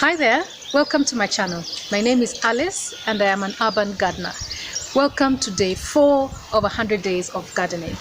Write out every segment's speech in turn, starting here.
Hi there, welcome to my channel. My name is Alice and I am an urban gardener. Welcome to day 4 of 100 days of gardening.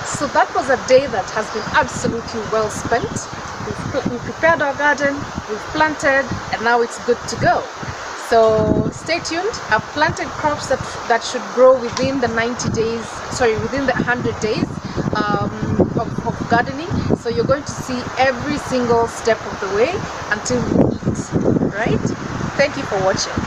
So that was a day that has been absolutely well spent. We prepared our garden, we've planted, and now it's good to go. So stay tuned. I've planted crops that should grow within the 100 days of gardening. So you're going to see every single step of the way until we eat, right? Thank you for watching.